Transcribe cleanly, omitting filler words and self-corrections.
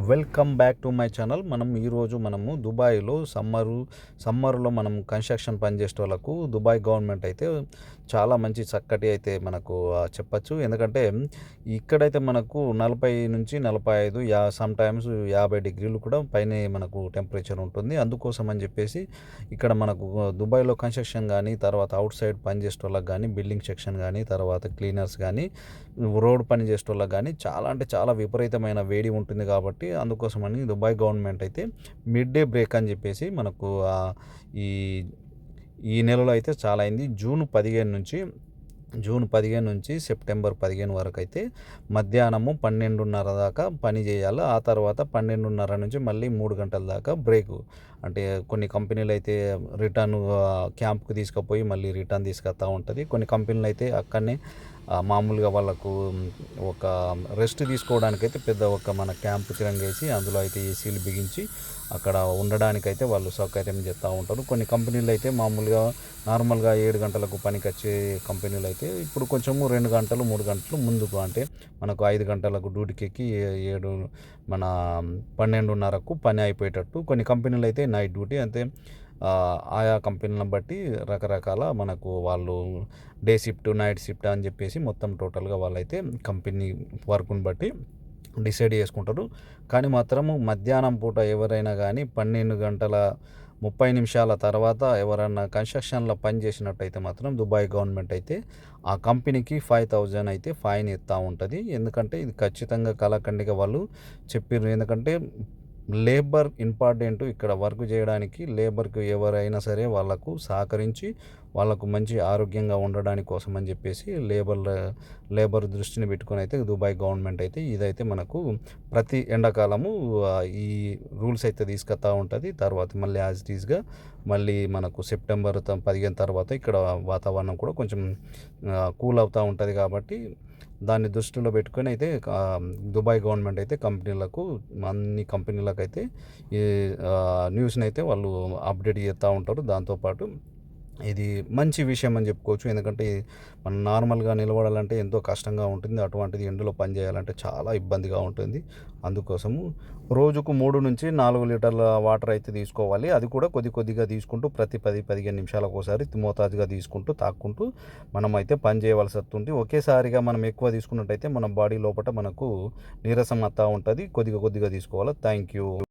Welcome back to my channel. ఈరోజు మనము దుబాయ్లో సమ్మర్లో మనం కన్స్ట్రక్షన్ పనిచేసే వాళ్ళకు దుబాయ్ గవర్నమెంట్ అయితే చాలా మంచి చక్కటి అయితే మనకు చెప్పచ్చు. ఎందుకంటే ఇక్కడైతే మనకు 40 నుంచి 45 సమ్ టైమ్స్ 50 డిగ్రీలు కూడా పైనే మనకు టెంపరేచర్ ఉంటుంది. అందుకోసం అని చెప్పేసి ఇక్కడ మనకు దుబాయ్లో కన్స్ట్రక్షన్ కానీ, తర్వాత అవుట్ సైడ్ పనిచేసే వాళ్ళకి కానీ, బిల్డింగ్ సెక్షన్ కానీ, తర్వాత క్లీనర్స్ కానీ, రోడ్ పని చేసే వాళ్ళకి కానీ చాలా అంటే చాలా విపరీతమైన వేడి ఉంటుంది. కాబట్టి అందుకోసమని దుబాయ్ గవర్నమెంట్ అయితే మిడ్ డే బ్రేక్ అని చెప్పేసి మనకు ఈ ఈ నెలలో అయితే చాలా అయింది. జూన్ 15 నుంచి సెప్టెంబర్ 15 వరకు అయితే మధ్యాహ్నము 12:30 దాకా పని చేయాలి. ఆ తర్వాత 12:30 నుంచి మళ్ళీ 3 గంటల దాకా బ్రేకు. అంటే కొన్ని కంపెనీలు అయితే రిటర్న్ క్యాంప్కి తీసుకుపోయి మళ్ళీ రిటర్న్ తీసుకొస్తూ ఉంటుంది. కొన్ని కంపెనీలు అయితే అక్కడనే మామూలుగా వాళ్ళకు ఒక రెస్ట్ తీసుకోవడానికైతే పెద్ద ఒక మన క్యాంప్ తిరంగేసి అందులో అయితే ఏసీలు బిగించి అక్కడ ఉండడానికైతే వాళ్ళు సౌకర్యం చేస్తూ ఉంటారు. కొన్ని కంపెనీలు అయితే మామూలుగా నార్మల్గా 7 గంటలకు పనికి వచ్చే కంపెనీలు అయితే ఇప్పుడు కొంచెము 2 గంటలు 3 గంటలు ముందుకు, అంటే మనకు 5 గంటలకు డ్యూటీకి ఎక్కి 7 మన 12:30కు పని అయిపోయేటట్టు. కొన్ని కంపెనీలు అయితే నైట్ డ్యూటీ, అంతే ఆయా కంపెనీలను బట్టి రకరకాల మనకు వాళ్ళు డే షిఫ్ట్, నైట్ షిఫ్ట్ అని చెప్పేసి మొత్తం టోటల్గా వాళ్ళైతే కంపెనీ వర్క్ని బట్టి డిసైడ్ చేసుకుంటారు. కానీ మాత్రము మధ్యాహ్నం పూట ఎవరైనా కానీ 12:30 తర్వాత ఎవరైనా కన్స్ట్రక్షన్లో పని చేసినట్టయితే మాత్రం దుబాయ్ గవర్నమెంట్ అయితే ఆ కంపెనీకి 5,000 అయితే ఫైన్ ఇస్తూ ఉంటుంది. ఎందుకంటే ఇది ఖచ్చితంగా కళాఖండిగా వాళ్ళు చెప్పారు. ఎందుకంటే లేబర్ ఇంపార్టెంట్. ఇక్కడ వర్క్ చేయడానికి లేబర్కి ఎవరైనా సరే వాళ్ళకు సహకరించి వాళ్ళకు మంచి ఆరోగ్యంగా ఉండడానికి కోసం అని చెప్పేసి లేబర్ దృష్టిని పెట్టుకొని అయితే దుబాయ్ గవర్నమెంట్ అయితే ఇదైతే మనకు ప్రతి ఎండాకాలము ఈ రూల్స్ అయితే తీసుకొస్తూ ఉంటుంది. తర్వాత మళ్ళీ యాజ్ ఇట్ ఈస్గా మళ్ళీ మనకు సెప్టెంబర్ 15 తర్వాత ఇక్కడ వాతావరణం కూడా కొంచెం కూల్ అవుతూ ఉంటుంది. కాబట్టి దాన్ని దృష్టిలో పెట్టుకొని అయితే దుబాయ్ గవర్నమెంట్ అయితే అన్ని కంపెనీలకు అయితే ఈ న్యూస్ని అయితే వాళ్ళు అప్డేట్ చేస్తూ ఉంటారు. దాంతోపాటు ఇది మంచి విషయం అని చెప్పుకోవచ్చు. ఎందుకంటే మనం నార్మల్గా నిలబడాలంటే ఎంతో కష్టంగా ఉంటుంది. అటువంటిది ఎండలో పని చేయాలంటే చాలా ఇబ్బందిగా ఉంటుంది. అందుకోసము రోజుకు 3 నుంచి 4 లీటర్ల వాటర్ అయితే తీసుకోవాలి. అది కూడా కొద్దిగా తీసుకుంటూ ప్రతి 10-15 నిమిషాలకు ఒకసారి మోతాదుగా తీసుకుంటూ తాక్కుంటూ మనం అయితే పని చేయవలసి వస్తుంది. ఒకేసారిగా మనం ఎక్కువ తీసుకున్నట్టయితే మన బాడీ లోపల మనకు నీరసం వస్తూ ఉంటుంది. కొద్దిగా తీసుకోవాలి. Thank you.